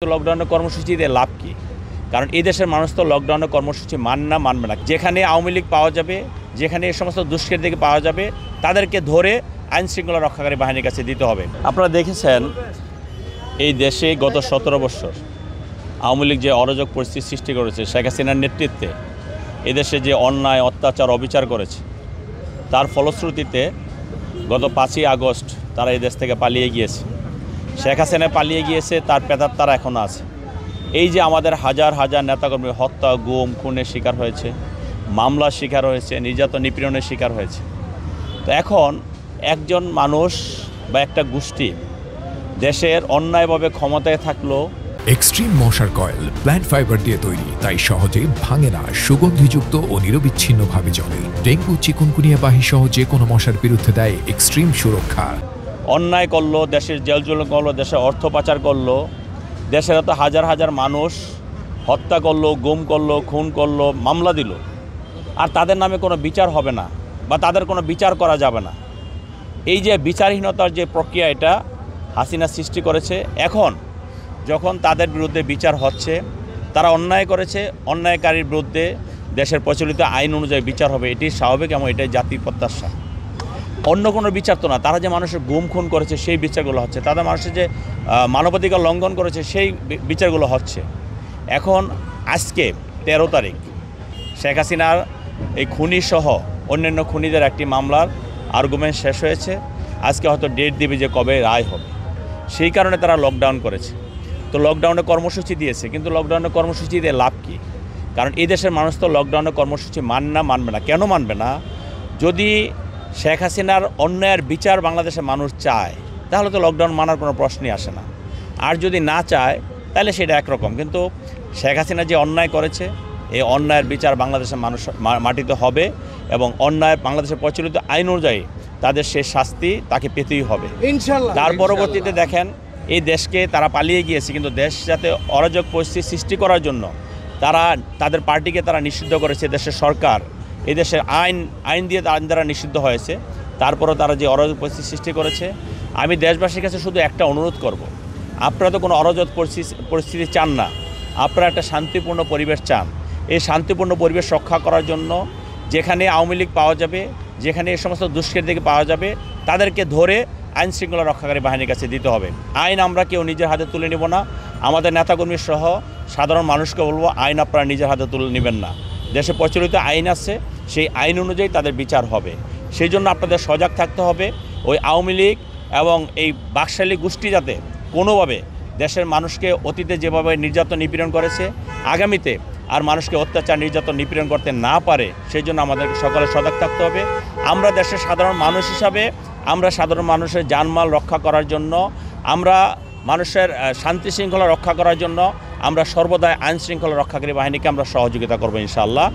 লকডাউনের কর্মসূচিতে লাভ কি? কারণ এই দেশের মানুষ তো লকডাউনের কর্মসূচি মানবে না। যেখানে আওয়ামী লীগ পাওয়া যাবে, যেখানে এই সমস্ত দুষ্কৃতীকে পাওয়া যাবে, তাদেরকে ধরে আইন শৃঙ্খলা রক্ষাকারী বাহিনীর কাছে দিতে হবে। আপনারা দেখেছেন এই দেশে গত 17 বছর আওয়ামী লীগ যে অরাজক পরিস্থিতি সৃষ্টি করেছে, শেখ হাসিনার নেতৃত্বে এদেশে যে অন্যায় অত্যাচার অবিচার করেছে, তার ফলশ্রুতিতে গত 5ই আগস্ট তারা এই দেশ থেকে পালিয়ে গিয়েছে। শেখ হাসিনা পালিয়ে গিয়েছে, তার প্রেতাত্মারা এখনও আছে। এই যে আমাদের হাজার হাজার নেতাকর্মী হত্যা, গুম, খুনের শিকার হয়েছে, মামলার শিকার হয়েছে, নির্যাতন নিপীড়নের শিকার হয়েছে। তো এখন একজন মানুষ বা একটা গোষ্ঠী দেশের অন্যায়ভাবে ক্ষমতায় থাকলো। এক্সট্রিম মশার কয়েল প্ল্যান্ট ফাইবার দিয়ে তৈরি, তাই সহজে ভাঙে না, সুগন্ধিযুক্ত ও নিরবিচ্ছিন্নভাবে জ্বলে। ডেঙ্গু, চিকুনগুনিয়া বাহি সহ যে কোনো মশার বিরুদ্ধে দেয় এক্সট্রিম সুরক্ষা। অন্যায় করলো, দেশের জেল জুলুম করলো, দেশের অর্থ পাচার করলো, দেশের এত হাজার হাজার মানুষ হত্যা করলো, গুম করলো, খুন করলো, মামলা দিল, আর তাদের নামে কোনো বিচার হবে না বা তাদের কোনো বিচার করা যাবে না। এই যে বিচারহীনতার যে প্রক্রিয়া, এটা হাসিনা সৃষ্টি করেছে। এখন যখন তাদের বিরুদ্ধে বিচার হচ্ছে, তারা অন্যায় করেছে, অন্যায়কারীর বিরুদ্ধে দেশের প্রচলিত আইন অনুযায়ী বিচার হবে, এটি স্বাভাবিক এবং এটাই জাতির প্রত্যাশা। অন্য কোনো বিচার তো না। তারা যে মানুষের গুম খুন করেছে সেই বিচারগুলো হচ্ছে, তাদের মানুষের যে মানবাধিকার লঙ্ঘন করেছে সেই বিচারগুলো হচ্ছে। এখন আজকে 13 তারিখ শেখ হাসিনার এই খুনি সহ অন্যান্য খুনিদের একটি মামলার আর্গুমেন্ট শেষ হয়েছে। আজকে হয়তো ডেট দিবে যে কবে রায় হবে, সেই কারণে তারা লকডাউন করেছে। তো লকডাউনের কর্মসূচি দিয়েছে, কিন্তু লকডাউনের কর্মসূচিতে লাভ কি? কারণ এই দেশের মানুষ তো লকডাউনের কর্মসূচি মানবে না। কেন মানবে না? যদি শেখ হাসিনার অন্যায়ের বিচার বাংলাদেশের মানুষ চায়, তাহলে তো লকডাউন মানার কোনো প্রশ্নই আসে না। আর যদি না চায় তাহলে সেটা একরকম। কিন্তু শেখ হাসিনা যে অন্যায় করেছে, এই অন্যায়ের বিচার বাংলাদেশের মানুষ মাটিতে হবে এবং অন্যায় বাংলাদেশের প্রচলিত আইন অনুযায়ী তাদের সে শাস্তি তাকে পেতেই হবে ইনশাআল্লাহ। তার পরবর্তীতে দেখেন এই দেশকে তারা পালিয়ে গিয়েছে, কিন্তু দেশ যাতে অরাজক পরিস্থিতি সৃষ্টি করার জন্য তাদের পার্টিকে তারা নিষিদ্ধ করেছে। দেশের সরকার এই দেশের আইন দিয়ে তারা নিষিদ্ধ হয়েছে, তারপরও তারা যে অরাজক পরিস্থিতি সৃষ্টি করেছে। আমি দেশবাসীর কাছে শুধু একটা অনুরোধ করব, আপনারা তো কোনো অরাজক পরিস্থিতি চান না, আপনারা একটা শান্তিপূর্ণ পরিবেশ চান। এই শান্তিপূর্ণ পরিবেশ রক্ষা করার জন্য যেখানে আওয়ামী লীগ পাওয়া যাবে, যেখানে এই সমস্ত দুষ্কৃতীকে পাওয়া যাবে, তাদেরকে ধরে আইন শৃঙ্খলা রক্ষাকারী বাহিনীর কাছে দিতে হবে। আইন আমরা কেউ নিজের হাতে তুলে নেব না। আমাদের নেতাকর্মী সহ সাধারণ মানুষকে বলবো, আইন আপনারা নিজের হাতে তুলে নেবেন না। দেশে প্রচলিত আইন আছে, সেই আইন অনুযায়ী তাদের বিচার হবে। সেই জন্য আপনাদের সজাগ থাকতে হবে। ওই আওয়ামী লীগ এবং এই বাকশালী গোষ্ঠী যাতে কোনোভাবে দেশের মানুষকে অতীতে যেভাবে নির্যাতন নিপীড়ন করেছে, আগামীতে আর মানুষকে অত্যাচার নির্যাতন নিপীড়ন করতে না পারে, সেই জন্য আমাদেরকে সকলে সজাগ থাকতে হবে। আমরা দেশের সাধারণ মানুষ হিসাবে আমরা সাধারণ মানুষের জানমাল রক্ষা করার জন্য, আমরা মানুষের শান্তি শৃঙ্খলা রক্ষা করার জন্য আমরা সর্বদাই আইন শৃঙ্খলা রক্ষাকারী বাহিনীকে আমরা সহযোগিতা করবো ইনশাআল্লাহ।